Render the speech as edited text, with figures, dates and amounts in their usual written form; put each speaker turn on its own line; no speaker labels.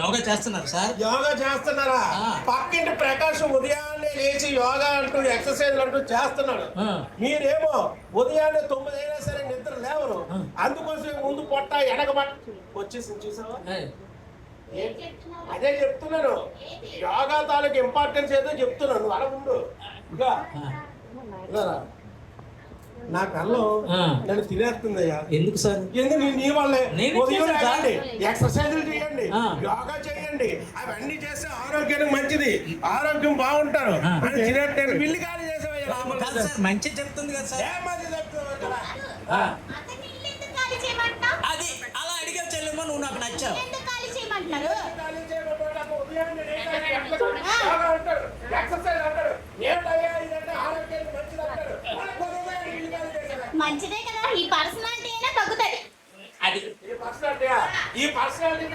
యోగా చేస్తున్నారు సార్.
యోగా చేస్తున్నారా? పక్కింటి ప్రకాశం ఉదయాన్నే లేచి యోగా అంటూ ఎక్సర్సైజ్ అంటూ చేస్తున్నాడు. మీరేమో ఉదయాన్నే 9 అయినా సరే నిద్ర లేవరు. అందుకోసం ముందు పొట్ట ఎనకబట్ట వచ్చేసి చూసావా? అదే చెప్తున్నాను, యోగా తాలూకు ఇంపార్టెన్స్ ఏదో చెప్తున్నాను. అలా ఉండు. ఇంకా నా కళ్ళం నన్ను తినేస్తుందయ్యా.
ఎందుకు సార్?
ఎందుకు? నీ వల్లే. ఎక్సర్సైజులు చేయండి, యోగా చేయండి, అవన్నీ చేస్తే ఆరోగ్యానికి మంచిది, ఆరోగ్యం బాగుంటారు అని తినేట్టు బిల్లు ఖాళీ చేసేవయ్యా.
మంచి చెప్తుంది కదా సార్.
మంచి చెప్తున్నా
అది అలా అడిగే చెల్లెమ్మ, నువ్వు నాకు నచ్చావు.
మంచిదే కదా, ఈ పర్సనాలిటీ అయినా తగ్గుతుంది.
అది
ఈ పర్సనాలిటీ